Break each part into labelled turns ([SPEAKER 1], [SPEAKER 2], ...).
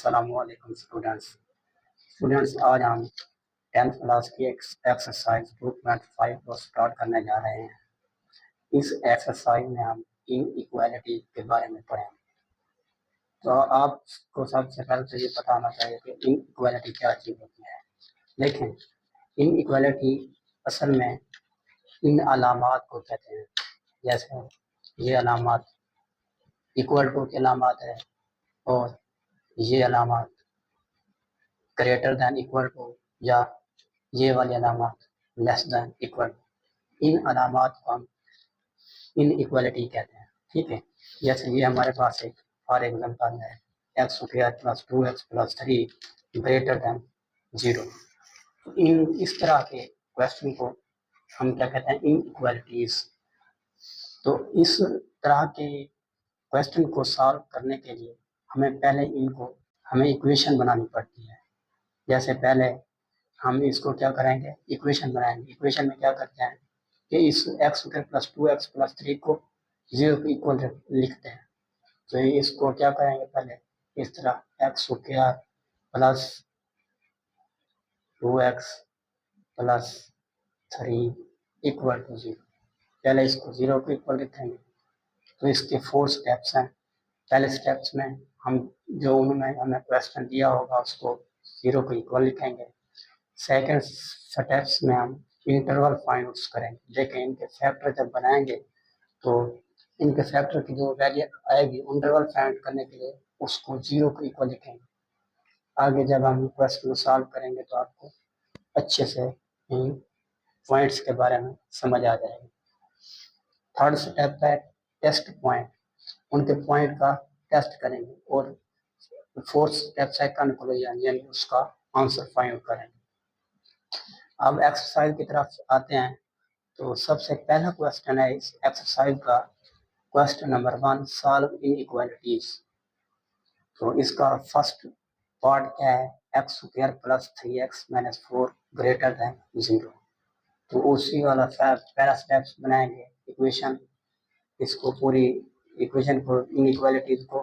[SPEAKER 1] अस्सलामुअलैकुम स्टूडेंट्स आज हम 10th क्लास की एक्सरसाइज 2.5 को स्टार्ट करने जा रहे हैं। इस एक्सरसाइज में हम इन इक्वालिटी के बारे में पढ़ेंगे। तो आपको सबसे पहले तो ये पता होना चाहिए कि इन इक्वालिटी क्या चीज़ होती है। देखें, इन इक्वालिटी असल में इन अलामात को कहते हैं। जैसे ये अलामात इक्वल टू की अलामात है और ये अलामात ग्रेटर दैन इक्वल टू या ये वाली अलामात लेस दैन इक्वल टू, इन अलामात को हम इन इक्वालिटी कहते हैं। ठीक है, जैसे ये हमारे पास एक फॉर एग्जाम्पल है x square plus 2x plus 3 greater than 0। तो इन इस तरह के क्वेश्चन को हम क्या कहते हैं, इन इक्वालिटीज। तो इस तरह के क्वेश्चन को सॉल्व करने के लिए हमें इक्वेशन बनानी पड़ती है। जैसे पहले हम इसको क्या करेंगे, इक्वेशन बनाएंगे। इक्वेशन में क्या करते हैं कि इस x square plus 2x plus 3 को 0 के इक्वल लिखते हैं। तो इसको क्या करेंगे, पहले इस तरह x square plus 2x plus 3 equal to 0। पहले इसको 0 के इक्वल लिखेंगे। तो इसके 4 स्टेप्स हैं। पहले स्टेप्स में हम जो उन्होंने हमें क्वेश्चन दिया होगा उसको 0 के इक्वल लिखेंगे। सेकेंड स्टेप्स में हम इंटरवल फाइंड आउट करेंगे। देखें, इनके फैक्टर जब बनाएंगे तो इनके फैक्टर की जो वैल्यू आएगी इंटरवल फाइंड करने के लिए उसको 0 के इक्वल लिखेंगे। आगे जब हम क्वेश्चन सॉल्व करेंगे तो आपको अच्छे से इन पॉइंट्स के बारे में समझ आ जाएगी। थर्ड स्टेप है टेस्ट पॉइंट, उनके पॉइंट का टेस्ट करेंगे। और फोर्थ स्टेप है कंक्लूजन, यानी उसका आंसर फाइंड करेंगे। अब एक्सरसाइज की तरफ आते हैं। तो सबसे पहला क्वेश्चन है इस एक्सरसाइज का, क्वेश्चन नंबर 1, सॉल्व इनइक्वालिटीज। तो इसका फर्स्ट पार्ट क्या है, x square plus 3x minus 4 greater than 0। तो उसी वाला पहला स्टेप्स बनाएंगे इक्वेशन। इसको पूरी इक्वेशन को इनइक्वालिटीज को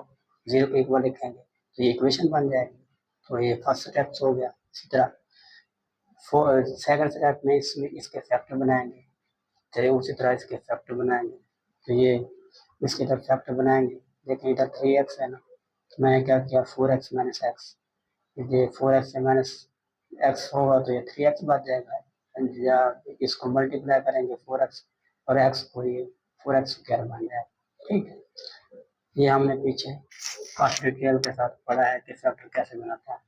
[SPEAKER 1] 0 के इक्वल लिखेंगे तो ये इक्वेशन बन जाएगी। तो ये फर्स्ट स्टेप हो गया। इसी तरह सेकंड स्टेप में इसके फैक्टर बनाएंगे। चलिए उसी तरह इसके फैक्टर बनाएंगे। तो ये इसके तरफ फैक्टर बनाएंगे। देखें इधर 3x है ना, तो मैंने क्या किया 4x माइनस एक्स। ये 4x से माइनस एक्स होगा तो ये 3x बच जाएगा। या इसको मल्टीप्लाई करेंगे 4x और x को, ये 4x स्क्वायर बन जाएगा। ठीक है, ये हमने पीछे काफी डिटेल के साथ पढ़ा है कि फैक्टर कैसे बनाता है।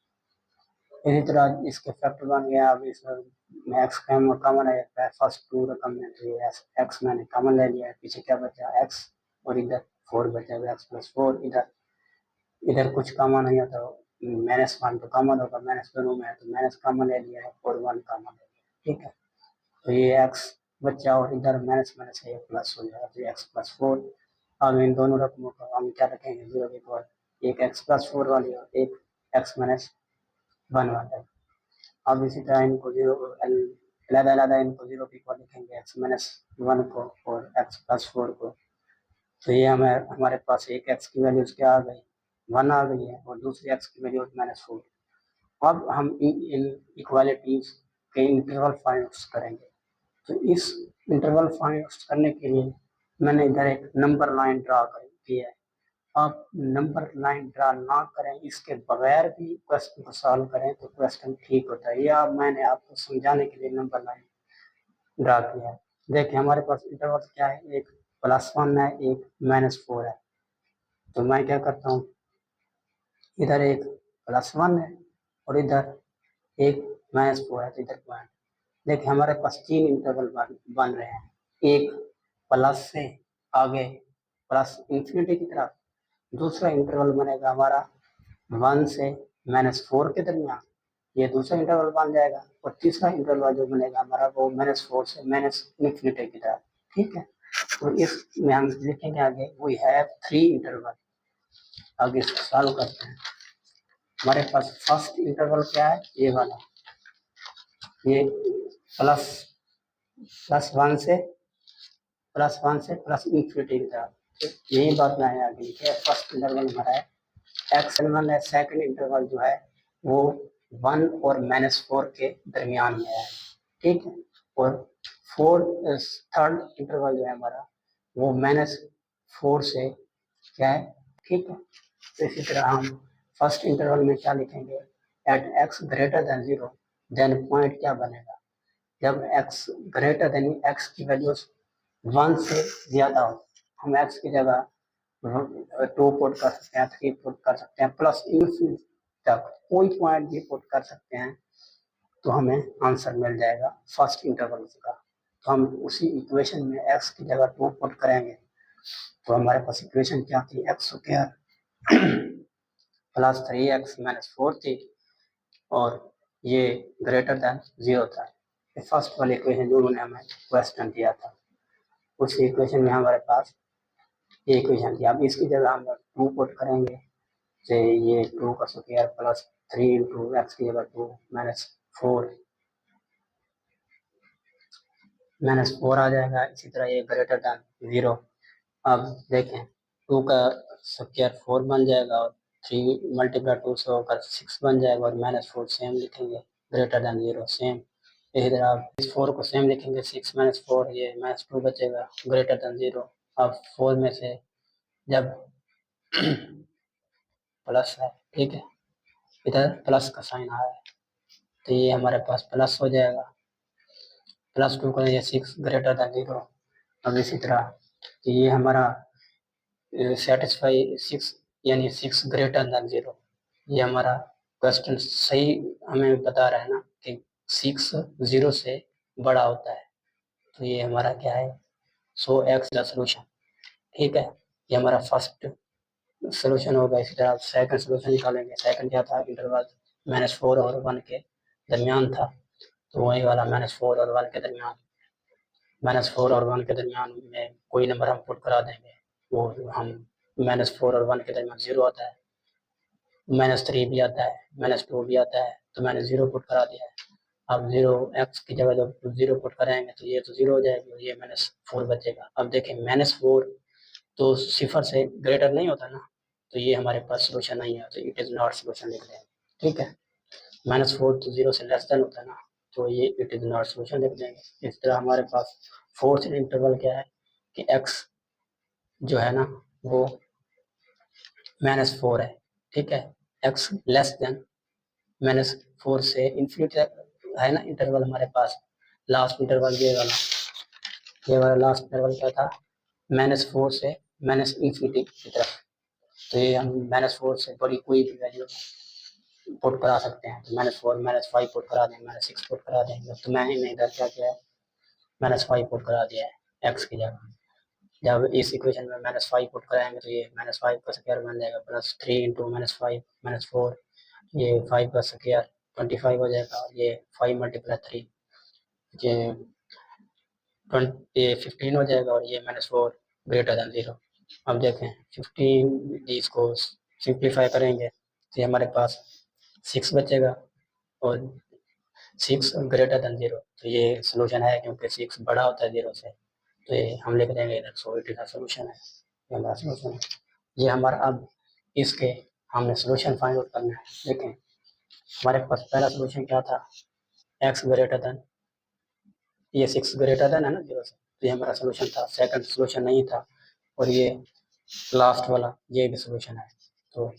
[SPEAKER 1] इसी तरह इसके फैक्टर बन गया। अब इसमें एक्स कॉमन है, फर्स्ट 2 रकम में तो ये एक्स मैंने कॉमन ले लिया है। पीछे क्या बचा, एक्स और इधर 4 बचा, एक्स प्लस 4। इधर कुछ कॉमन नहीं होता, -1 तो कॉमन होगा, माइनस दोनों में है तो माइनस कॉमन ले लिया है और 1 कॉमन ले लिया। ठीक है, तो ये एक्स बचा और इधर माइनस माइनस है प्लस हो जाएगा, तो एक्स प्लस 4। अब इन दोनों रकमों को हम क्या रखेंगे 0 के इक्वल, एक एक्स प्लस 4 वाली और एक एक्स माइनस 1 वाला। अब इसी तरह इनको अलग इनको 0 के इक्वल लिखेंगे, एक्स माइनस 1 को और एक्स प्लस 4 को। तो ये हमारे पास एक एक्स की वैल्यू क्या आ गई, 1 आ गई है और दूसरी एक्स की वैल्यू -4। अब हम इन इक्वालिटीज के इंटरवल फाइंड करेंगे। तो इस इंटरवल फाइंड करने के लिए मैंने इधर एक नंबर लाइन ड्रा की है। आप नंबर लाइन ड्रा ना करें, इसके बगैर भी क्वेश्चन को सॉल्व करें तो क्वेश्चन ठीक होता है। या मैंने आपको समझाने के लिए नंबर लाइन ड्रा किया है। देखिए हमारे पास इंटरवल क्या है, एक +1 है, एक -4 है। तो मैं क्या करता हूँ, इधर एक +1 है और इधर एक -4 है, तो इधर पॉइंट। देखिए हमारे पास 3 इंटरवल बन रहे हैं। एक प्लस से आगे प्लस इंफिनिटी की तरफ, दूसरा इंटरवल बनेगा हमारा 1 से -4 के दरमियान, ये दूसरा इंटरवल बन जाएगा। और तीसरा इंटरवल जो बनेगा हमारा वो -4 से -इंफिनिटी की तरफ। ठीक है, तो इसमें हम लिखेंगे आगे वी हैव 3 इंटरवल। आगे इसको सॉल्व करते हैं। हमारे पास फर्स्ट इंटरवल क्या है, ये वाला, ये +1 से +1 से +इंफिनिटी की तरफ। यही बात मैंने आगे लिखी है। फर्स्ट इंटरवल हमारा है x1 है, सेकंड इंटरवल जो है वो 1 और -4 के दरमियान में है, ठीक है। और थर्ड इंटरवल जो है हमारा वो -4 से क्या है, ठीक है। तो इसी तरह हम फर्स्ट इंटरवल में क्या लिखेंगे, at x greater than 0 then point क्या बनेगा, जब x ग्रेटर देन x की वैल्यू 1 से ज्यादा हो, हम x की जगह 2 पुट कर सकते हैं, 3 पुट कर सकते हैं, प्लस इनफिनिटी तक कोई पॉइंट भी पुट कर सकते हैं, तो हमें आंसर मिल जाएगा फर्स्ट इंटरवल का। तो हम उसी इक्वेशन में x की जगह 2 पुट करेंगे, तो हमारे पास इक्वेशन क्या थी, x square plus 3x minus 4 थी, और ये ग्रेटर देन 0 था। फर्स्ट वाली इक्वेशन जो उन्होंने हमें क्वेश्चन दिया था, उस इक्वेशन में हमारे पास ये इक्वेशन थी। अब इसकी जगह हम 2 पुट करेंगे, तो ये 2 का स्क्वायर प्लस 3 इंटू एक्स की जगह 2 माइनस 4 आ जाएगा। इसी तरह ये ग्रेटर देन 0। अब देखें 2 का स्क्वायर 4 बन जाएगा, और 3 मल्टीप्लाई 2 से होकर 6 बन जाएगा, और -4 सेम लिखेंगे, ग्रेटर देन 0 सेम। इसी तरह आप इस 4 को सेम लिखेंगे, 6 - 4 ये -2 बचेगा, ग्रेटर देन 0। अब 4 में से जब प्लस है, ठीक है, इधर प्लस का साइन आया है, तो ये हमारे पास प्लस हो जाएगा, +2 का ये 6 ग्रेटर देन 0। अब इसी तरह ये हमारा सेटिस्फाई 6 यानी 6 ग्रेटर देन 0, ये हमारा क्वेश्चन सही हमें बता रहा है ना कि 6 0 से बड़ा होता है, तो ये हमारा क्या है, सो एक्स का सोल्यूशन, ठीक है। ये हमारा फर्स्ट सोल्यूशन होगा। इसी तरह सेकंड सोल्यूशन निकालेंगे। सेकंड क्या था, इंटरवल -4 और 1 के दरमियान था, तो वही वाला -4 और 1 के दरमियान, -4 और 1 के दरमियान में कोई नंबर हम पुट करा देंगे, वो हम -4 और 1 के दरमियान 0 आता है, -3 भी आता है, -2 भी आता है, तो मैंने 0 पुट करा दिया है। अब 0 एक्स की जगह जब 0 पुट कराएंगे तो ये तो 0 हो जाएगी, और ये -4 बचेगा। अब देखें -4 तो 0 से ग्रेटर नहीं होता ना, तो ये हमारे पास सोल्यूशन नहीं है, तो इट इज़ नॉट सोल्यूशन लिख देंगे, ठीक है। -4 तो 0 से लेस देन होता है ना, तो ये इट इज़ नॉट सोल्यूशन लिख देंगे। इस तरह हमारे पास फोर्थ इंटरवल क्या है कि x जो है ना वो -4 है, ठीक है, x लेस देन -4 से इन्फिनिटी है ना इंटरवल हमारे पास। लास्ट इंटरवल ये वाला लास्ट इंटरवल क्या था, -4 से इन्फिनिटी की तरफ, तो ये हम -4 से बड़ी कोई भी वैल्यू पुट करा सकते हैं, तो -4 -5 पुट करा दें, -6 पुट करा देंगे, तो मैंने इधर क्या किया है, -5 पुट करा दिया है एक्स की जगह। जब इस इक्वेशन में -5 पुट कराएंगे तो ये -5 का स्क्वायर बन जाएगा, +3 इंटू -5 -4, ये 5 का स्क्वायर 25 हो जाएगा, और ये 5 × 3 ये 15 हो जाएगा, और ये -4 ग्रेटर देन 0। अब देखें 15 इसको सिंप्लीफाई करेंगे तो ये हमारे पास 6 बचेगा, और 6 ग्रेटर देन 0, तो ये सोल्यूशन है, क्योंकि 6 बड़ा होता है 0 से, तो ये हम लिख देंगे इधर, सो इट का सोल्यूशन है, ये हमारा सोल्यूशन है। ये हमारा अब इसके हमने सोल्यूशन फाइंड आउट करना है। देखें हमारे पास पहला सोल्यूशन क्या था, x ग्रेटर देन, ये 6 ग्रेटर देन है ना 0 से, तो ये हमारा सोल्यूशन था। सेकंड सोल्यूशन नहीं था, और ये लास्ट वाला ये भी सोल्यूशन है। तो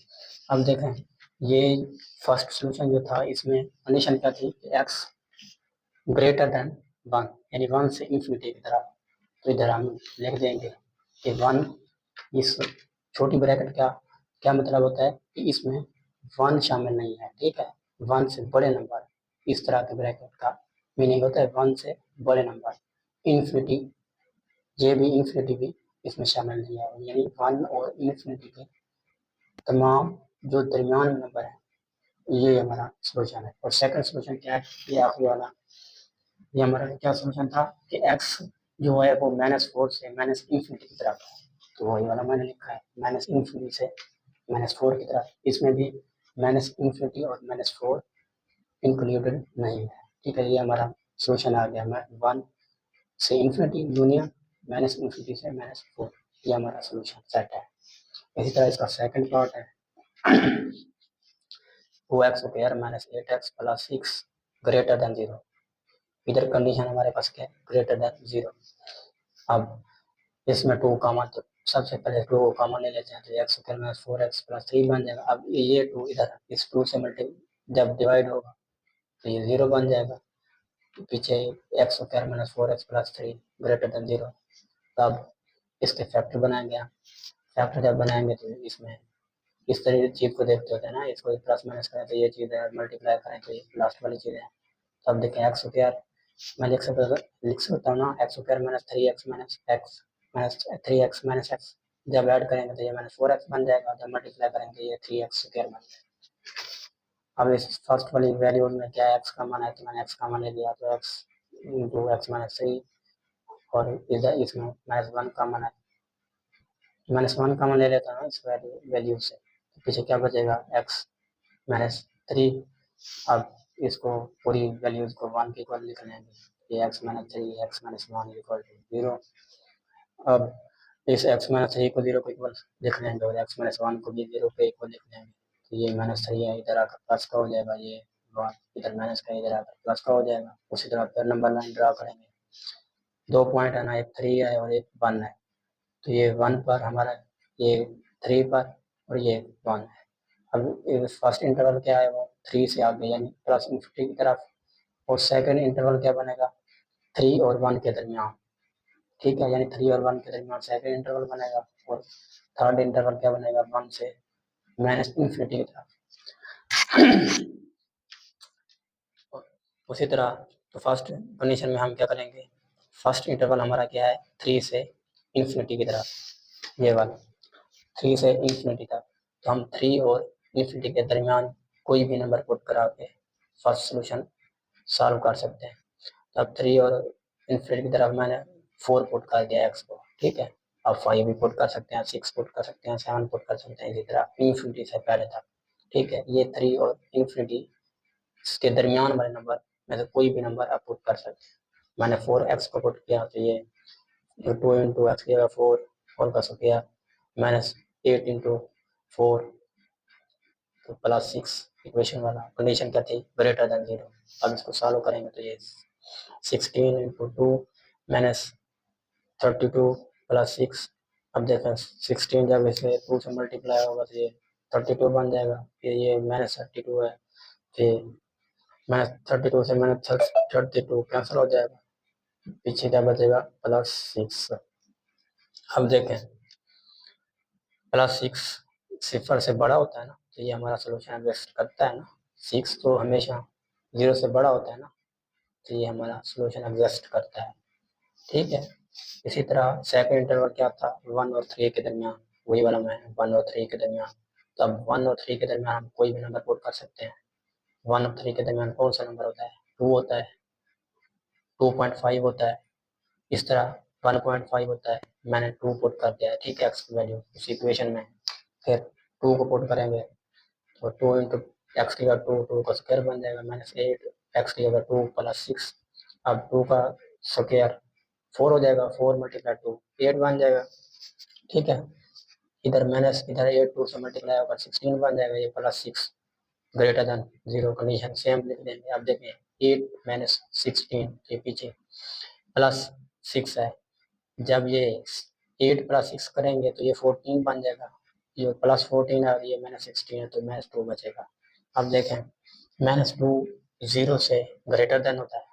[SPEAKER 1] अब देखें ये फर्स्ट सोल्यूशन जो था, इसमें कंडीशन क्या थी कि x ग्रेटर देन 1 यानी 1 से इन्फिनिटी की तरफ, तो इधर हम लिख देंगे कि 1, इस छोटी ब्रैकेट का क्या मतलब होता है कि इसमें 1 शामिल नहीं है, ठीक है, 1 से बड़े नंबर, इस तरह के ब्रैकेट का मीनिंग होता है 1 से बड़े नंबर। इन्फिनिटी, ये भी इन्फिनिटी भी इसमें शामिल नहीं है, यानी 1 और इन्फिनिटी के तमाम जो दरमियान में नंबर है, ये हमारा सोल्यूशन है। और सेकंड सोल्यूशन क्या है, ये आखिरी वाला, ये हमारा क्या सोल्यूशन था कि x जो है वो -4 से इन्फिनिटी की तरफ है, तो वही वाला मैंने लिखा है, इन्फिनिटी से -4 की तरफ। इसमें भी इन्फिनिटी और -4 इंक्लूडेड नहीं है, ठीक है। ये हमारा सोल्यूशन आ गया, 1 से इन्फिनिटी यूनियन -इन्फिनिटी से -4, ये हमारा सोल्यूशन सेट है। इसी तरह इसका सेकंड पार्ट है, 2x² minus 8x plus 6 greater than 0। इधर कंडीशन हमारे पास क्या है, ग्रेटर देन 0। अब इसमें 2 कॉमन, तो सबसे पहले 2 को कॉमन ले लेते हैं, तो x² माइनस 4x प्लस 3 बन जाएगा। अब ये 2 इधर इस 2 से जब डिवाइड होगा तो ये 0 बन जाएगा। तो पीछे x² minus 4x plus 3 greater than 0। तब इसके फैक्टर बनाएंगे हम। फैक्टर जब बनाएंगे तो इसमें इस तरह की चीज को देखते होते हैं ना, इसको प्लस माइनस करें तो ये चीज़ है, मल्टीप्लाई करें तो ये लास्ट वाली चीज़ है। तब देखें x² मैं लिख सकता हूँ ना, x² minus 3x minus x minus 3x minus x। जब ऐड करेंगे तो ये माइनस 4x बन जाएगा, जब मल्टीप्लाई करेंगे तो ये 3x² बन जाएगा। अब इस फर्स्ट वाली वैल्यू में क्या x का मान है, तो मैंने x का मान ले लिया, तो x इंटू एक्स माइनस 3, और इधर इसमें -1 का मान है, -1 का मान ले लेता हूँ इस वैल्यू से, तो पीछे क्या बचेगा x माइनस 3। अब इसको पूरी वैल्यूज को 1 के इक्वल लिख लेंगे, ये x minus 3 x minus 1 equal to 0। अब इस x माइनस 3 को 0 के इक्वल लिख लेंगे और x माइनस 1 को भी 0 के इक्वल लिख लेंगे, तो ये -3 है, इधर आकर प्लस का हो जाएगा, ये 1 इधर माइनस का, इधर आकर प्लस का हो जाएगा। उसी तरह फिर नंबर लाइन ड्रा करेंगे, 2 पॉइंट है ना, एक 3 है और एक 1 है, तो ये 1 पर हमारा, ये 3 पर और ये 1 है। अब फर्स्ट इंटरवल क्या है, वो 3 से आगे यानी प्लस इनफिनिटी की तरफ, और सेकंड इंटरवल क्या बनेगा, 3 और 1 के दरमियान, ठीक है, यानी 3 और 1 के दरमियान सेकंड इंटरवल बनेगा, और थर्ड इंटरवल क्या बनेगा, 1 से माइनस इनफिनिटी की तरफ। उसी तरह तो फर्स्ट कंडीशन में हम क्या करेंगे, फर्स्ट इंटरवल हमारा क्या है, 3 से इन्फिनिटी की तरफ, ये वाला 3 से इन्फिनिटी तक, तो हम 3 और इन्फिनिटी के दरमियान कोई भी नंबर पुट करा के फर्स्ट सोल्यूशन सॉल्व कर सकते हैं। अब 3 और इन्फिनिटी की तरफ मैंने 4 पुट कर दिया x को, ठीक है। अब 5 भी पुट कर सकते हैं, 6 पुट कर सकते हैं, 7 पुट कर सकते हैं, इसी तरह इन्फिनिटी से पहले तक, ठीक है। ये 3 और इन्फिनिटी के दरमियान वाले नंबर में से कोई भी नंबर आप पुट कर सकते हैं। मैंने 4x को पुट किया, तो ये 2 इंटू एक्स किया 4 का स्क्वायर माइनस 8 इंटू 4 तो प्लस 6, इक्वेशन वाला कंडीशन क्या थी, ग्रेटर देन 0। अब इसको सॉल्व करेंगे तो ये 16 इंटू 2 माइनस 32 प्लस 6। अब देखें 16 जब इसे 2 से मल्टीप्लाई होगा तो ये 32 बन जाएगा, फिर ये माइनस 32 है, फिर माइनस 32 से माइनस 32 कैंसिल हो जाएगा, पीछे क्या बचेगा, प्लस 6। अब देखें प्लस 6 सिफर से बड़ा होता है ना, तो ये हमारा सोल्यूशन एग्जिस्ट करता है ना, 6 तो हमेशा 0 से बड़ा होता है ना, तो ये हमारा सोल्यूशन एग्जिस्ट करता है, ठीक है। इसी तरह सेकंड इंटरवल क्या था, 1 और 3 के दरमियान, वही वाला मैं 1 और 3 के दरमियान, तो अब 1 और 3 के दरमियान हम कोई भी नंबर पुट कर सकते हैं। 1 और 3 के दरमियान कौन सा नंबर होता है, 2 होता है, 2.5 होता है, इस तरह 1.5 होता है, मैंने 2 पुट कर दिया है, ठीक है, एक्स की वैल्यू उस इक्वेशन में। फिर 2 को पुट करेंगे तो 2 इंटू एक्स की जगह 2 का स्क्वायर बन जाएगा, -8 एक्स की जगह 2 प्लस 6। अब 2 का स्क्वायर 4 हो जाएगा, 4 मल्टीप्लाई 2 8 बन जाएगा, ठीक है। इधर माइनस, इधर 8 2 से मल्टीप्लाई होकर 16 बन जाएगा, ये plus 6 greater than 0 condition same लिख देंगे। अब देखें 8 माइनस 16 के पीछे प्लस 6 है, जब ये 8 प्लस 6 करेंगे तो ये 14 बन जाएगा, ये प्लस 14 है और ये -16 है, तो -2 बचेगा। अब देखें -2 0 से ग्रेटर देन होता है,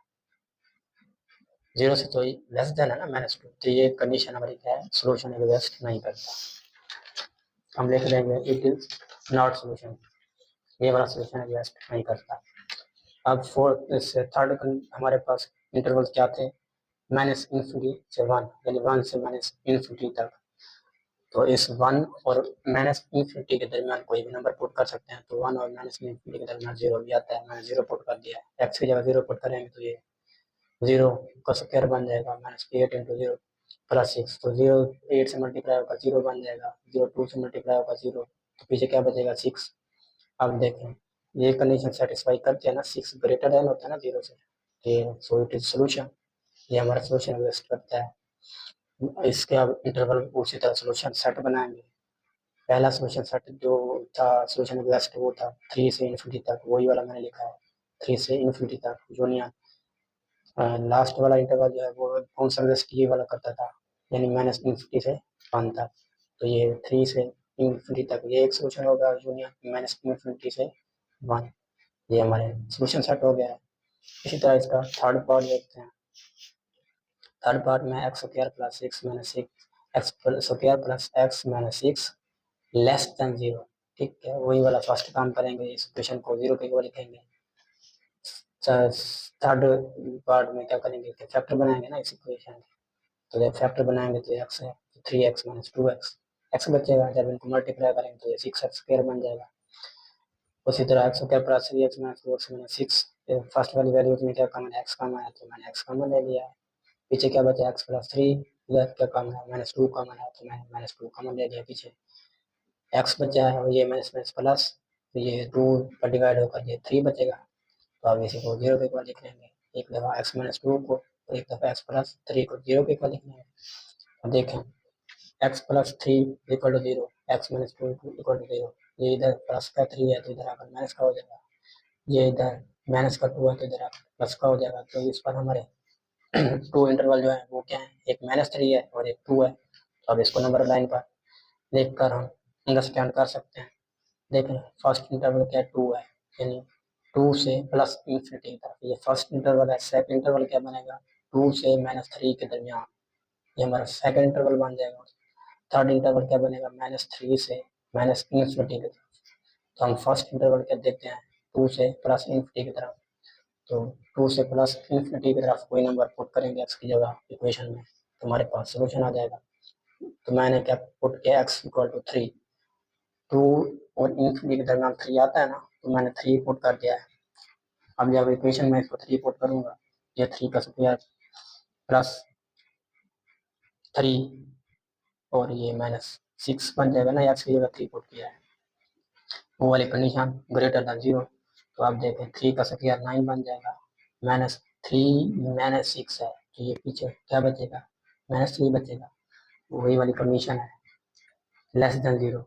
[SPEAKER 1] 0 से तो लेस देन है ना -2, तो ये कंडीशन हमारी क्या है, सोल्यूशन एग्जिस्ट नहीं करता। हम लिख देंगे इट इज नॉट सोल्यूशन, ये वाला सोल्यूशन एग्जिस्ट नहीं करता। अब थर्ड हमारे पास इंटरवल क्या थे, -इन्फिनिटी से 1, यानी 1 से -इन्फिनिटी तक, तो इस 1 और -इन्फिनिटी के दरमियान कोई भी नंबर पुट कर सकते हैं, तो 1 और -इन्फिनिटी के दरमियान 0 भी आता है, मैंने 0 पुट कर दिया है, एक्स की जगह 0 पुट करेंगे तो ये 0 का स्क्वायर बन जाएगा, -8 इंटू 0 प्लस 6, तो 0 8 से मल्टीप्लाई होकर 0 बन जाएगा, 0 2 से मल्टीप्लाई होकर 0, तो पीछे क्या बचेगा 6। अब देखें ये कंडीशन सेटिस्फाई करते हैं ना, 6 ग्रेटर देन होता है ना 0 से, सो इट इज सोल्यूशन, ये हमारा सोल्यूशन एग्जिस्ट करता है। इसके अब इंटरवल उसी तरह सोल्यूशन सेट बनाएंगे, पहला सोल्यूशन सेट जो था सोल्यूशन एग्जैक्ट वो था 3 से इन्फिनिटी तक, वही वाला मैंने लिखा है 3 से इन्फिनिटी तक। यूनियन लास्ट वाला इंटरवल जो है वो कौन सा एग्जैक्ट ये वाला करता था, यानी माइनस इन्फिनिटी से 1 तक। तो ये 3 से इन्फिनिटी तक ये एक सोल्यूशन होगा, यूनियन माइनस इन्फिनिटी से 1, ये हमारे सोल्यूशन सेट हो गया है। इसी तरह इसका थर्ड पार्ट देखते हैं। थर्ड पार्ट में x square plus six minus six x square plus x minus six less than 0। ठीक है, वही वाला फर्स्ट काम करेंगे, इस इक्वेशन को 0 के इक्वल लिखेंगे। थर्ड पार्ट में क्या करेंगे कि फैक्टर बनाएंगे ना इस इक्वेशन के। तो जब फैक्टर बनाएंगे तो एक्स है तो 3x माइनस 2x एक्स बचेगा, जब इनको मल्टीप्लाई करेंगे तो ये 6x स्क्वायर बन जाएगा। उसी तरह x square plus 3x minus 2x minus 6, first वाली वैल्यू में क्या कॉमन एक्स कॉमन है तो मैंने एक्स कॉमन ले लिया है। पीछे क्या बचा एक्स प्लस 3, इधर क्या कॉमन है माइनस 2 कॉमन है तो मैंने माइनस 2 कॉमन ले लिया पीछे। एक्स बचा है और ये माइनस माइनस प्लस, तो ये 2 पर डिवाइड होकर ये 3 बचेगा। तो अब इसी को 0 के इक्वल लिख लेंगे, एक दफ़ा एक्स माइनस 2 को और एक दफ़ा एक्स प्लस 3 को 0 के इक्वल लिख लेंगे। अब देखें x plus 3 equal to 0, x minus 2 equal to 0, ये इधर प्लस का 3 है तो इधर आकर माइनस का हो जाएगा, ये इधर माइनस का 2 है तो इधर आकर प्लस का हो जाएगा। तो इस पर हमारे टू इंटरवल जो है वो क्या है, एक -3 है और एक 2 है। तो अब इसको नंबर लाइन पर लिख कर हम अंडरस्टैंड कर सकते हैं। देखें फर्स्ट इंटरवल क्या 2 है, यानी 2 से प्लस इन्फिनिटी की तरफ ये फर्स्ट इंटरवल है। सेकंड इंटरवल क्या बनेगा, 2 से -3 के दरमियान, ये हमारा सेकंड इंटरवल बन जाएगा। थर्ड इंटरवल क्या बनेगा, -3 से माइनस इन्फिनिटी की तरफ। तो हम फर्स्ट इंटरवल क्या देखते हैं, 2 से प्लस इन्फिनिटी की तरफ। तो 2 से प्लस इन्फिनिटी की तरफ कोई नंबर पुट करेंगे एक्स की जगह इक्वेशन में तो हमारे पास सोल्यूशन आ जाएगा। तो मैंने क्या पुट किया, एक्स इक्वल टू 3, 2 और इन्फिनिटी के दरमियान 3 आता है ना, तो मैंने 3 पुट कर दिया है। अब जब इक्वेशन में इसको 3 पुट करूंगा, ये 3 का स्क्वायर प्लस 3 और ये -6 बन जाएगा ना, एक्स की जगह 3 पुट किया है, वो वाली कंडीशन ग्रेटर देन 0। तो आप देखें 3 का स्क्वायर 9 बन जाएगा, -3 -6 है तो ये पीछे क्या बचेगा, -3 बचेगा, वही वाली कंडीशन है लेस देन 0।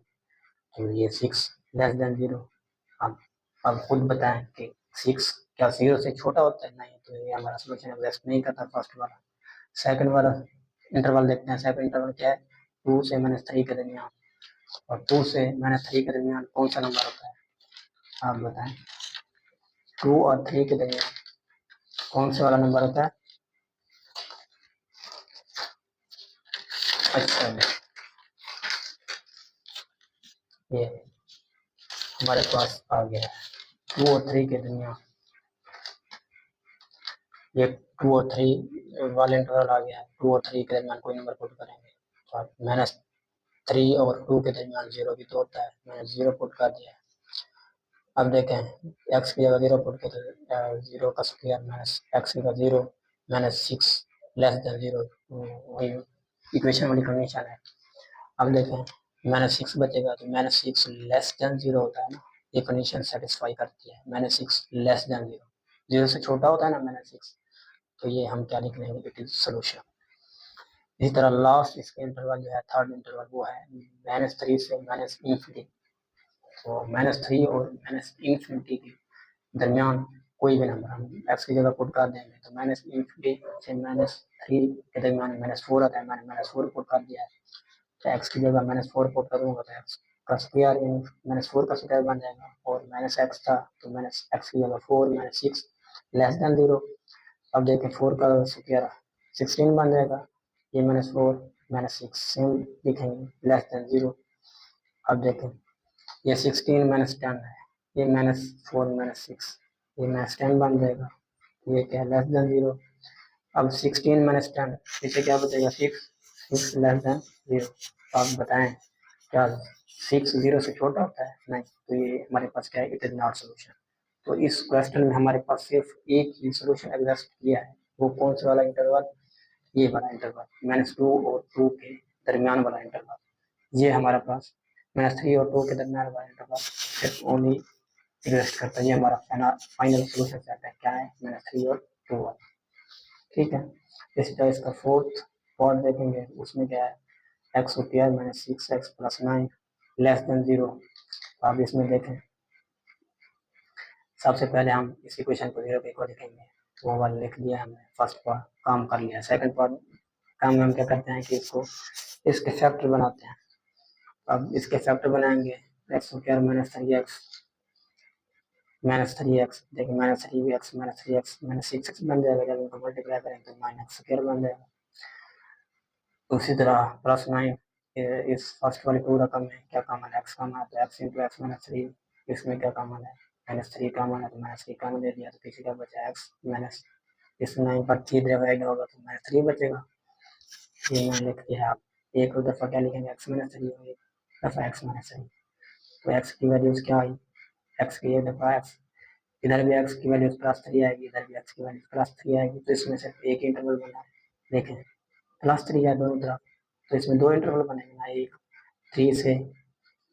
[SPEAKER 1] तो ये 6 लेस देन 0। अब खुद बताएं कि 6 क्या 0 से छोटा होता है, नहीं, तो ये हमारा सोल्यूशन एग्जिस्ट नहीं करता फर्स्ट वाला। सेकंड वाला इंटरवल देखते हैं, सेकंड इंटरवल क्या है, 2 से -3 के दरमियान, और 2 से -3 के दरमियान कौन सा नंबर होता है आप बताएं, 2 और 3 के दरमियान कौन सा वाला नंबर होता है। अच्छा, ये हमारे पास आ गया है 2 और 3 के दरमियान, ये 2 और 3 वाले इंटरवल आ गया है, 2 और 3 के दरमियान कोई नंबर पुट करेंगे तो आप -3 और 2 के दरमियान 0 भी तो होता है, मैंने 0 पुट कर दिया है। अब देखें एक्स की जगह 0 पुट के, तो 0 का स्क्वायर माइनस एक्स की जगह 0 -6 लेस देन 0, वही इक्वेशन वाली कंडीशन है। अब देखें -6 बचेगा तो -6 लेस देन 0 होता है ना, ये कंडीशन सेटिस्फाई करती है, -6 लेस देन 0, 0 से छोटा होता है ना -6, तो ये हम क्या लिख लेंगे, इट इज सोल्यूशन। इसी तरह लास्ट इसका इंटरवल जो है थर्ड इंटरवल वो है -3 से -इन्फिनिटी। तो -3 और -इन्फिनिटी के दरमियान कोई भी नंबर हम एक्स की जगह पुट कर देंगे तो -इन्फिनिटी से -3 के दरमियान -4 आता है, मैंने -4 पुट कर दिया है। तो एक्स की जगह -4 पुट करूँगा तो एक्स का स्क्वायर -4 का स्क्वायर बन जाएगा, और -x था तो -x की जगह 4 -6 लेस देन 0। अब देखें 4 का स्क्वायर 16 बन जाएगा, ये -4 -6 सेम लिखेंगे लेस देन 0। अब देखें ये 16 -10 है, ये -4 -6, ये -10 बन जाएगा, ये क्या लेस देन 0। अब 16 -10 पीछे क्या बचेगा, 6 लेस देन 0। तो आप बताएं क्या 6 0 से छोटा होता है, नहीं, तो ये हमारे पास क्या है, इट इज नॉट सोल्यूशन। तो इस क्वेश्चन में हमारे पास सिर्फ एक ही सोल्यूशन एग्जिस्ट किया है, वो कौन सा वाला इंटरवल, ये वाला इंटरवल -2 और 2 के दरमियान वाला इंटरवल, ये हमारे पास -3 और 2 के दरमियान वाला इंटरवल सिर्फ ओनली एग्जिस्ट करता है। ये हमारा फाइनल सोल्यूशन सेट है, क्या है, -3 और 2 वाला। ठीक है, इसी तरह इसका फोर्थ पार्ट देखेंगे, उसमें क्या है, x square -6x + 9 less than 0। तो आप इसमें देखें, सबसे पहले हम इस इक्वेशन को 0 के इक्वल लिखेंगे, वो वाला लिख दिया हमने, फर्स्ट पार्ट काम कर लिया। सेकंड पार्ट काम में हम क्या करते हैं कि इसको इसके फैक्टर बनाते हैं। अब इसके फैक्टर बनाएंगे, x square minus 3x minus 3x, देखिए minus 3x minus 3x minus 6x बन जाएगा। जब इनको मल्टीप्लाई करेंगे तो माइनस स्क्वायर बन जाएगा। उसी तरह प्लस 9, इस फर्स्ट वाली टू रकम में क्या कॉमन है, एक्स कॉमन है तो एक्स इंटू एक्स माइनस 3, इसमें क्या कॉमन है, माइनस 3 कॉमन है तो माइनस 3 कॉमन दे दिया, तो पीछे क्या बचा, एक्स माइनस, इस 9 पर 3 डिवाइड होगा तो माइनस 3 बचेगा। ये मैंने लिख दिया। आप एक दफ़ा क्या लिखेंगे, एक्स माइनस 3 और एक दफ़ा एक्स माइनस 3। तो एक्स की वैल्यूज क्या आई, एक्स की एक दफ़ा एक्स, इधर भी एक्स की वैल्यू प्लस 3 आएगी, इधर भी एक्स की वैल्यू प्लस 3 आएगी। तो इसमें सिर्फ एक इंटरवल बना है, देखें प्लस 3 है दोनों तरफ, तो इसमें दो इंटरवल बनेंगे ना, एक 3 से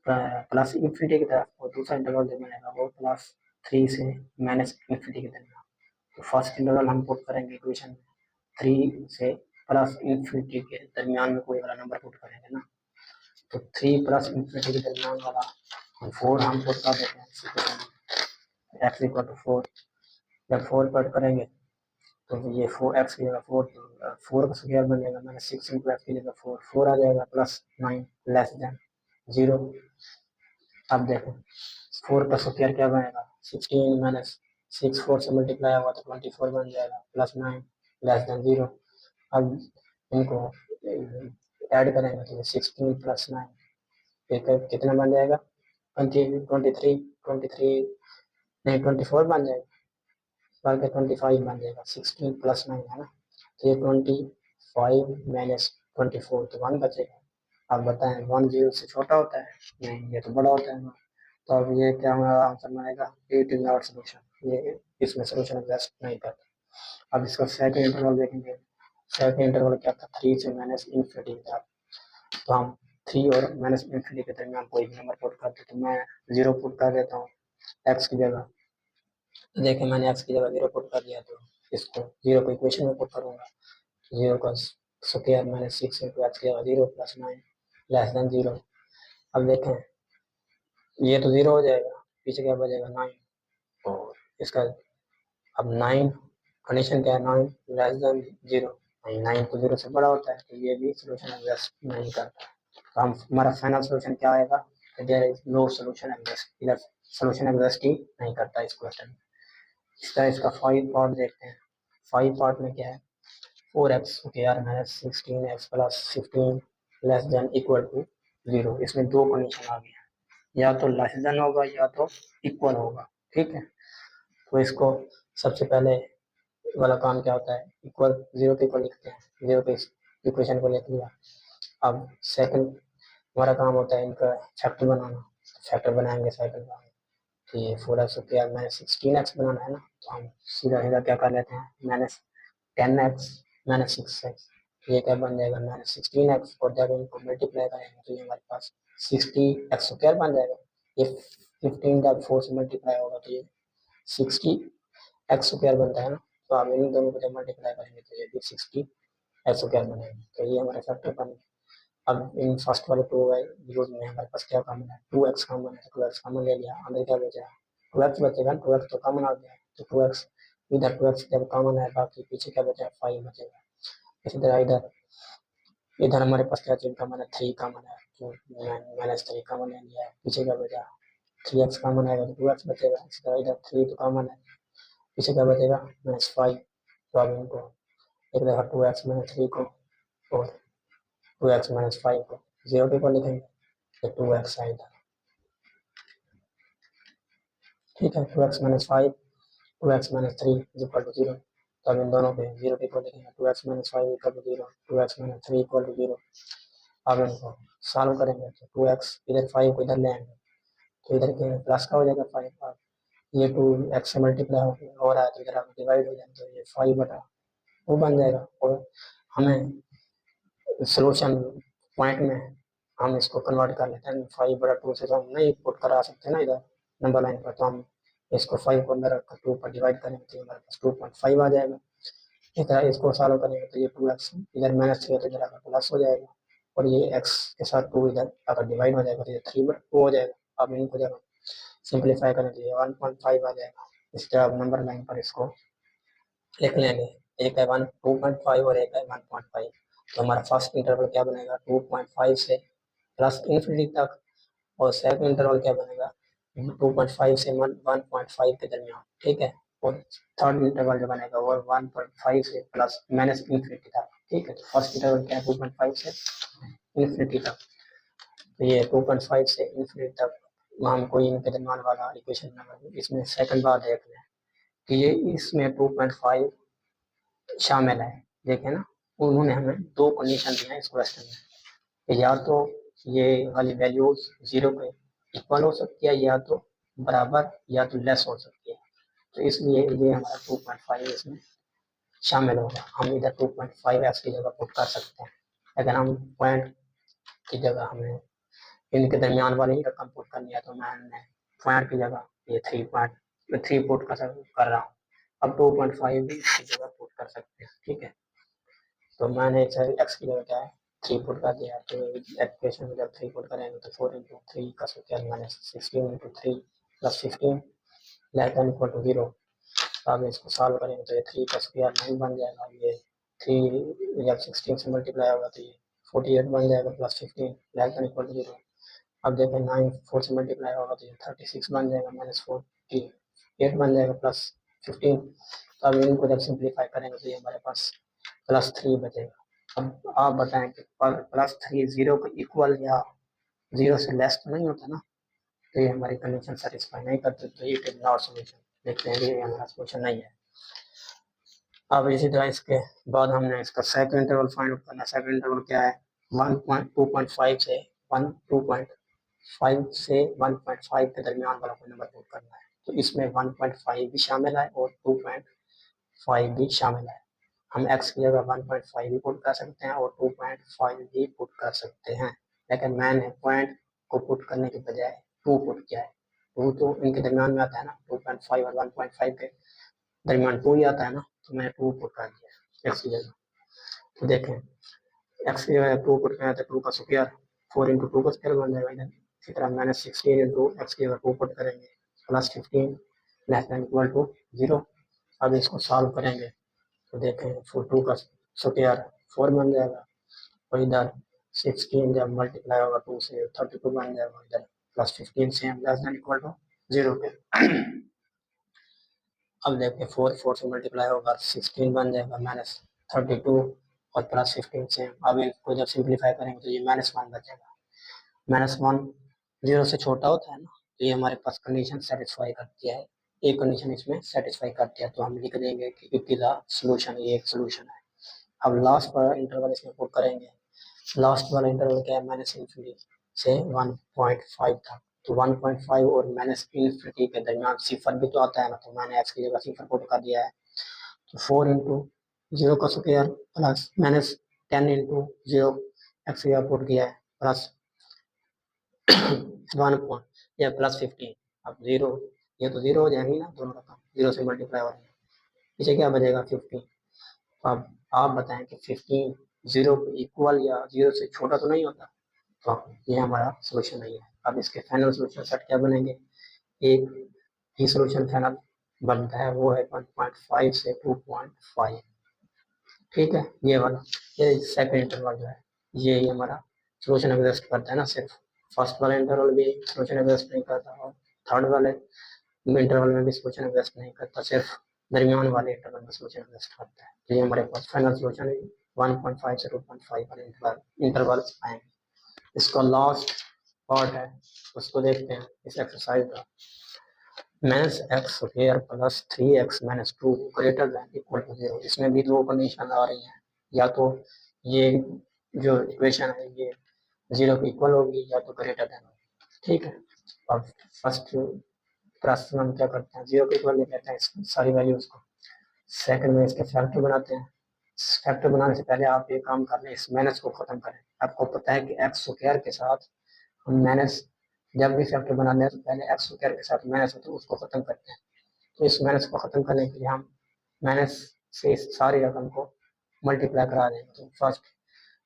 [SPEAKER 1] प्लस इन्फिनिटी की तरफ और दूसरा इंटरवल जो बनेगा वो प्लस 3 से माइनस इन्फिनिटी की तरफ। तो फर्स्ट इंटरवल हम पुट करेंगे इक्वेशन में, 3 से प्लस इन्फिनिटी के दरमियान में कोई वाला नंबर पुट करेंगे ना, तो 3 प्लस इन्फिनिटी के दरमियान वाला 4 हम पुट कर देते हैं, एक्स इक्वल टू 4। जब 4 पुट करेंगे तो ये 4 एक्स की जगह 4, तो 4 का स्क्वायर बनेगा, मैंने 6 इंटू एक्स की जगह 4 आ जाएगा, प्लस 9 लेस देन 0। अब देखो 4 का स्क्वायर क्या बनेगा, 16 माइनस 6, 4 से मल्टीप्लाई होगा तो 24 बन जाएगा, प्लस 9 लेस देन 0। अब इनको ऐड करेंगे तो 16 प्लस 9 कितना बन जाएगा, 23 नहीं 24 बन जाएगा, बल्कि 25 बन जाएगा, 16 प्लस 9 है ना, तो ये 25 माइनस 24 तो 1 बचेगा। अब बताएं 1 0 से छोटा होता है, नहीं ये तो बड़ा होता है। तो अब ये क्या हमारा आंसर बनेगा, 8 इज नॉट सोल्यूशन, ये इसमें सोल्यूशन एग्जिस्ट नहीं करता। अब इसका सेकंड इंटरवल देखेंगे, सेकंड इंटरवल क्या था, 3 से माइनस इन्फिनिटी था, तो हम 3 और माइनस इन्फिनिटी के दरमियान कोई भी नंबर पुट करते, तो मैं 0 पुट कर देता हूँ एक्स की जगह। तो देखिए मैंने एक्स की जगह 0 पुट कर दिया, तो इसको 0 को इक्वेशन में पुट करूँगा, 0 का स्क्वायर माइनस 6 इंटू एक्स की जगह 0 प्लस 9 लेस देन 0। अब देखें ये तो 0 हो जाएगा, पीछे क्या बचेगा 9, और इसका अब 9 कंडीशन क्या है, 9 लेस देन 0, 9 तो 0 से बड़ा होता है, तो ये भी सोल्यूशन एग्जिस्ट नहीं करता। तो हम हमारा फाइनल सोल्यूशन क्या आएगा, there is no solution exist, इधर सोल्यूशन एग्जिस्ट ही नहीं करता इस क्वेश्चन में। इस तरह इसका 5 पार्ट देखते हैं। 5 पार्ट में क्या है, 4x square minus 16x plus 15 less than equal to 0। इसमें दो कंडीशन आ गई हैं, या तो लेस देन होगा या तो इक्वल होगा, ठीक है। तो इसको सबसे पहले वाला काम क्या होता है, इक्वल 0 के इक्वल लिखते हैं, 0 के इक्वेशन को लिख लिया। अब सेकंड हमारा काम होता है इनका फैक्टर बनाना, फैक्टर बनाएंगे सेकंड का, तो ये 4x स्क्वायर माइनस 16x बनाना है ना, तो हम सीधा सीधा क्या कर लेते हैं, माइनस 10x माइनस 6x, ये क्या बन जाएगा माइनस 16x, और जब इनको मल्टीप्लाई करेंगे तो ये हमारे पास 60x स्क्वायर बन जाएगा। ये 15 जब 4 से मल्टीप्लाई होगा तो ये 60x स्क्वायर बनता है ना, तो आप इन दोनों को जब मल्टीप्लाई करेंगे तो ये भी 60x स्क्वायर बनेगा, तो ये हमारे फैक्टर बन गए। अब इन फर्स्ट वाले टू यूज में हमारे पास क्या कॉमन है, 2x कॉमन है, तो 2x कॉमन ले लिया, अंदर क्या बचा, 2x बचेगा, 2x तो कॉमन आ गया, तो 2x इधर 2x जब कॉमन है, बाकी पीछे क्या बचा, 5 बचेगा। इसी तरह इधर इधर हमारे पास क्या चीज कॉमन है, 3 कॉमन है, तो माइनस 3 कॉमन ले लिया, पीछे क्या बचा, 3x कॉमन है तो 2x बचेगा। इसी तरह इधर 3 तो कॉमन है, पीछे क्या बचेगा -5। तो अब इनको एक दफा 2x माइनस 3 को और 2x माइनस 5 को 0 के ऊपर लिखेंगे, तो 2x आएगा, ठीक है। 2x minus 5 2x minus 3 is equal to 0, तो अब इन दोनों पे 0 के ऊपर लिखेंगे, 2x minus 5 equal to 0, 2x minus 3 equal to 0। अब इनको सॉल्व करेंगे तो 2x इधर 5 को इधर ले आएंगे, तो इधर के प्लस का हो जाएगा 5 का, ये 2x से मल्टीप्लाई हो रहा है तो इधर आप डिवाइड हो जाएगा, तो ये 5 बटा वो बन जाएगा। और हमें सोल्यूशन पॉइंट में हम इसको कन्वर्ट कर लेते हैं, 5/2 से तो हम नहीं पुट करा सकते ना इधर नंबर लाइन पर, तो हम इसको 5 को अंदर रखकर 2 पर डिवाइड करेंगे तो हमारे पास 2.5 आ जाएगा। इस तरह इसको सॉल्व करेंगे तो ये 2x इधर माइनस 3 तो इधर प्लस हो जाएगा, और ये x के साथ 2 इधर अगर डिवाइड हो जाएगा तो ये 3/2 हो जाएगा। अब इनको जब सिंप्लीफाई करें तो ये 1.5 आ जाएगा। इस तरह अब नंबर लाइन पर इसको लिख लेंगे, एक है 2.5 और एक है 1.5। तो हमारा फर्स्ट इंटरवल क्या बनेगा 2.5 से प्लस इन्फिनिटी तक, और सेकंड इंटरवल क्या बनेगा 2.5 से 1.5 के दरमियान, ठीक है। और थर्ड इंटरवल जो बनेगा वो 1.5 से प्लस माइनस इन्फिनिटी तक, ठीक है। तो फर्स्ट इंटरवल क्या है 2.5 से इन्फिनिटी तक, तो ये 2.5 से इन्फिनिटी तक हमको इनके दरमियान वाला इक्वेशन नंबर। इसमें सेकंड बार देख लें कि ये इसमें 2.5 शामिल है, देखें ना, उन्होंने हमें दो कंडीशन दी हैं इस क्वेश्चन में, या तो ये वाली वैल्यूज 0 के इक्वल हो सकती है, या तो बराबर, या तो लेस हो सकती है। तो इसलिए ये हमारा 2.5 इसमें शामिल होगा। हम इधर 2.5 एक्स की जगह पुट कर सकते हैं। अगर हम पॉइंट की जगह हमें इनके दरमियान वाली ही रकम पुट करनी है तो मैंने पॉइंट की जगह ये 3 पुट कर रहा हूँ। अब 2.5 भी इसकी जगह पुट कर सकते हैं, ठीक है। तो मैंने एक्स की जगह क्या है 3 पुट कर दिया। तो एक्सप्रेशन में जब 3 पुट करेंगे तो 4 × 3 का square minus 16 × 3 plus 15 less than equal to 0। अब इसको सॉल्व करेंगे तो ये 3 का स्क्वायर 9 बन जाएगा। ये 3 जब 16 से मल्टीप्लाई होगा तो ये 48 बन जाएगा plus 15 less than equal to 0। अब देखें 9 4 से मल्टीप्लाई होगा तो ये 36 बन जाएगा माइनस 48 बन जाएगा प्लस 15। तो अब इनको जब सिंप्लीफाई करेंगे तो ये हमारे पास +3 बचेगा। अब आप बताएं कि +3 0 के इक्वल या 0 से लेस तो नहीं होता ना, तो ये हमारी कंडीशन सेटिस्फाई नहीं करते, तो ये इज नॉट सॉल्यूशन। देखते हैं ये हमारा सॉल्यूशन नहीं है। अब इसी तरह इसके बाद हमने इसका सेकंड इंटरवल फाइंड आउट करना। सेकंड इंटरवल क्या है 2.5 से 2.5 से 1.5 के दरमियान वाला कोई नंबर पुट करना है। तो इसमें 1.5 भी शामिल है और 2.5 भी शामिल है। हम x की जगह 1.5 भी पुट कर सकते हैं और 2.5 भी पुट कर सकते हैं, लेकिन मैंने पॉइंट को पुट करने के बजाय 2 पुट किया है। 2 तो इनके दरमियान में आता है ना, 2.5 और 1.5 के दरमियान 2 ही आता है ना, तो मैंने 2 पुट कर दिया x की जगह। तो देखें x की जगह 2 पुट करें तो 2 का स्क्वायर 4 × 2 का स्क्वायर बन जाएगा। इसी तरह -16 × x की जगह 2 पुट करेंगे plus 15 less than equal to 0। अब इसको सॉल्व करेंगे तो देखें 2 का स्क्वायर 4 बन जाएगा और इधर 16 जब मल्टीप्लाई होगा 2 से 32 बन जाएगा, इधर प्लस 15 से लेस देन इक्वल टू 0 पे। अब देखिए 4 से मल्टीप्लाई होगा 16 बन जाएगा -32 और प्लस 15 से। अब इसको जब सिंप्लीफाई करेंगे तो ये -1 बचेगा। -1 0 से छोटा होता है ना, तो ये हमारे पास कंडीशन सेटिस्फाई करती है। एक कंडीशन इसमें सेटिस्फाई करती है तो हम लिख देंगे कि इट इज अ सॉल्यूशन, ये एक सॉल्यूशन है। अब लास्ट वाला इंटरवल इसमें पुट करेंगे। लास्ट वाला इंटरवल क्या है -∞ से 1.5 तक। तो 1.5 और -∞ के दरमियान सिफर भी तो आता है ना, तो मैंने x की जगह सिफर पुट कर दिया है। तो 4 × 0 का स्क्वायर प्लस -10 × 0 x की जगह पुट किया है प्लस 1 या प्लस 15। अब 0 ये तो 0 हो जाएंगी ना, दोनों रकम 0 से मल्टीप्लाई हो रही है, इसे क्या बचेगा 15। अब आप बताएं कि 15 0 के इक्वल या 0 से छोटा तो नहीं होता, तो ये हमारा सोल्यूशन नहीं है। अब इसके फाइनल सोल्यूशन सेट क्या बनेंगे, एक ही सोल्यूशन फाइनल बनता है वो है 1.5 से 2.5, ठीक है। ये वाला ये सेकंड इंटरवल जो है ये हमारा सोल्यूशन एग्जिस्ट करता है ना, सिर्फ फर्स्ट वाला इंटरवल भी सोल्यूशन एग्जिस्ट नहीं करता और थर्ड वाले इंटरवल में भी सोल्यूशन एग्जिस्ट नहीं करता, सिर्फ दरमियान वाले इंटरवल में सोल्यूशन एग्जिस्ट करता है। तो ये हमारे पास फाइनल सोल्यूशन है 1.5 से 2.5 वाले इंटरवल आएंगे। इसका लास्ट पार्ट है उसको देखते हैं इस एक्सरसाइज का। -x² plus 3x - 2 greater than equal to 0। इसमें भी दो कंडीशन आ रही हैं, या तो ये जो इक्वेशन है ये 0 के इक्वल होगी या तो ग्रेटर दैन होगी, ठीक है। अब फर्स्ट प्रश्न हम क्या करते हैं 0 के इक्वल ले लेते हैं इसकी सारी वैल्यूज को। सेकंड में इसके फैक्टर बनाते हैं। फैक्टर बनाने से पहले आप ये काम कर लें, इस माइनस को खत्म करें। आपको पता है कि x² के साथ हम माइनस जब भी फैक्टर बनाते हैं तो पहले x² के साथ माइनस होता है उसको खत्म करते हैं। तो इस माइनस को खत्म करने के लिए हम माइनस से इस सारी रकम को मल्टीप्लाई करा देंगे। तो फर्स्ट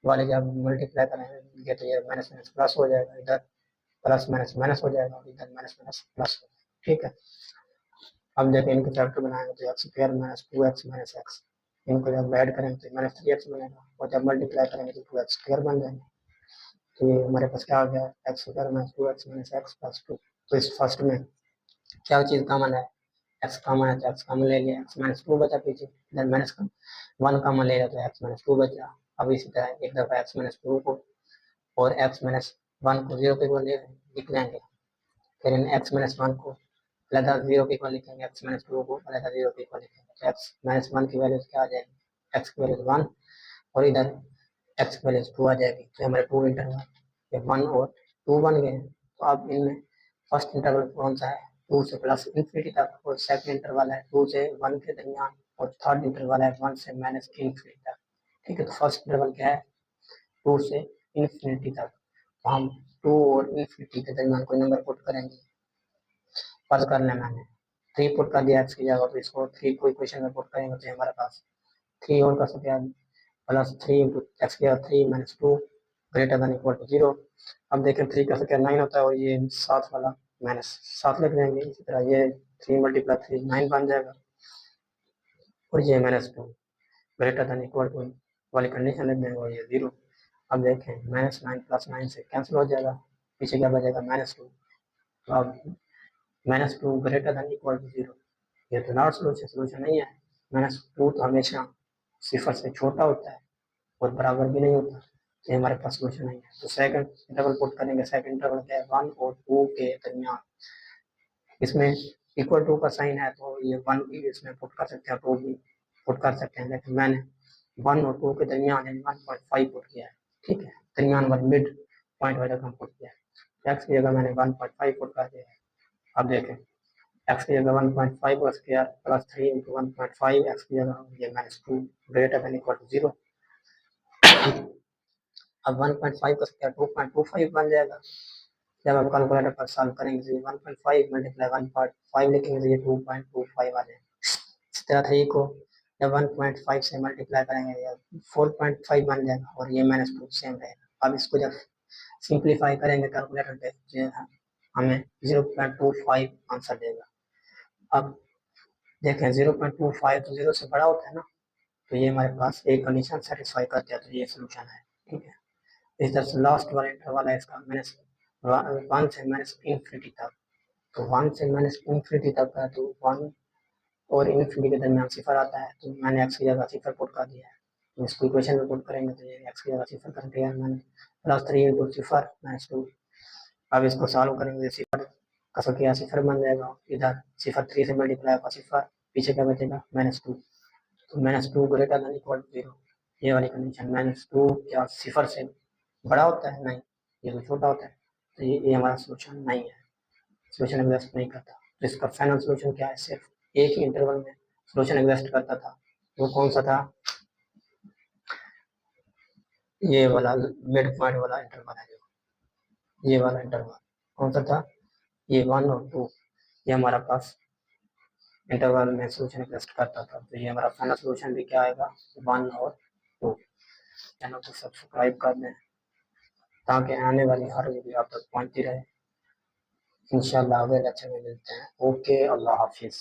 [SPEAKER 1] वाले जब मल्टीप्लाई करेंगे तो ये माइनस माइनस प्लस हो जाएगा, इधर प्लस माइनस माइनस हो जाएगा और इधर माइनस माइनस प्लस हो जाएगा। ठीक है, अब देखिए इनके फैक्टर बनाएंगे तो x square minus 2x minus x, इनको जब ऐड करेंगे तो माइनस 3x बनेगा और जब मल्टीप्लाई करेंगे तो 2x स्क्वायर बन जाएंगे। तो ये हमारे पास क्या आ गया, x square minus 2x minus x plus 2। तो इस फर्स्ट में क्या चीज़ कॉमन है, एक्स कॉमन है तो एक्स कॉमन ले लिया, एक्स माइनस 2 बचा पीछे, इधर माइनस 1 कॉमन ले लिया तो एक्स माइनस 2 बचा। अब इसी तरह एक दफ़ा एक्स माइनस 2 को और एक्स माइनस 1 को 0 के इक्वल लिख लेंगे, फिर इन एक्स माइनस 1 को अलग 0 के इक्वल लिखेंगे, एक्स माइनस 2 को अलग 0 के इक्वल लिखेंगे, तो एक्स माइनस 1 की वैल्यू क्या आ जाएगी, एक्स की वैल्यू 1 और इधर एक्स की वैल्यू 2 आ जाएगी। तो हमारे 2 इंटरवल 1 और 2 बन गए। तो अब इनमें फर्स्ट इंटरवल कौन सा है, 2 से प्लस इन्फिनिटी तक, और सेकंड इंटरवल है 2 से 1 के दरमियान, और थर्ड इंटरवल है 1 से माइनस इन्फिनिटी तक। ठीक है, तो फर्स्ट इंटरवल क्या है, 2 से इन्फिनिटी तक, तो हम 2 और इन्फिनिटी के दरमियान कोई नंबर पुट करेंगे, पास कर लेना है, 3 पुट कर दिया एक्स की जगह, तो इसको 3 को इक्वेशन में पुट करेंगे तो हमारे पास 3 और कर सकते हैं प्लस 3 इंटू एक्स की जगह 3 minus 2 greater than equal to 0। अब देखें 3 का स्क्वायर 9 होता है और ये 7 वाला माइनस 7 लिख देंगे, इसी तरह ये 3 मल्टीप्लाई 3 9 बन जाएगा और ये minus 2 greater than equal to वाली कंडीशन लिख देंगे और ये 0। अब देखें माइनस 9 प्लस 9 से कैंसिल हो जाएगा, पीछे क्या बचेगा माइनस 2। तो अब minus 2 greater than equal to 0, ये तो नॉट सोल्यूशन नहीं है, माइनस 2 तो हमेशा सिफर से छोटा होता है और बराबर भी नहीं होता, तो हमारे पास सोल्यूशन नहीं है। तो सेकंड इंटरवल पुट करेंगे, सेकंड इंटरवल क्या है 1 और 2 के दरमियान, इसमें इक्वल टू का साइन है तो ये 1 भी इसमें पुट कर सकते हैं, 2 भी पुट कर सकते हैं, लेकिन मैंने 1 और 2 के दरमियान 1.5 पुट किया है। ठीक है, दरमियान वाले मिड पॉइंट वाले का पुट किया है, एक्स की जगह मैंने 1.5 पुट कर दिया है। अब देखें एक्स की जगह 1.5 का स्क्वायर प्लस 3 इंटू 1.5 एक्स की जगह ये minus 2 greater than equal to 0। अब 1.5 का स्क्वायर 2.25 बन जाएगा, जब आप कैलकुलेटर पर सॉल्व करेंगे तो 1.5 मल्टीप्लाई 1.5 लिखेंगे तो ये 2.25 आ जाएगा। इस तरह 3 को जब 1.5 से मल्टीप्लाई करेंगे या 4.5 बन जाएगा और ये माइनस 2 सेम रहेगा। अब इसको जब सिंप्लीफाई करेंगे कैलकुलेटर पे हमें 0.25 आंसर देगा। अब देखें 0.25 तो 0 से बड़ा होता है ना, तो ये हमारे पास एक कंडीशन सेटिस्फाई करते हैं, तो ये सोल्यूशन है। ठीक है, इस तरह से लास्ट वाला इंटरवल है इसका माइनस 1 से माइनस इन्फिनिटी तक, तो 1 से माइनस इन्फिनिटी तक है तो 1 और इन्फिनिटी के दरमियान सिफर आता है, तो मैंने एक्स की जगह सिफर पुट कर दिया है, तो इसको इक्वेशन में पुट करेंगे तो ये एक्स की जगह सिफर कर दिया है मैंने, प्लस 3 इंटू सिफर माइनस 2। अब इसको सॉल्व करेंगे, सिफर का स्क्वायर सिफर बन जाएगा, इधर सिफर 3 से मल्टीप्लाई होगा सिफर, पीछे क्या बचेगा माइनस 2, तो minus 2 greater than equal to 0, ये वाली कंडीशन। माइनस 2 क्या सिफर से बड़ा होता है, नहीं, ये तो छोटा होता है, तो ये हमारा सोल्यूशन नहीं है, सोल्यूशन एग्जिस्ट नहीं करता। तो इसका फाइनल सोल्यूशन क्या है, सिर्फ एक ही इंटरवल में सोल्यूशन एग्जिस्ट करता था, वो कौन सा था, ये वाला मिड पॉइंट वाला इंटरवल है, जो ये वाला इंटरवल कौन सा था, ये 1 और 2, ये हमारा पास इंटरवल में सोल्यूशन एग्जिस्ट करता था। तो ये हमारा फाइनल सोल्यूशन भी क्या आएगा, 1 और 2। चैनल को सब्सक्राइब कर दें ताकि आने वाली हर वीडियो आप तक पहुंचती रहे। इंशाल्लाह अगले लेक्चर में मिलते हैं। ओके, अल्लाह हाफिज़।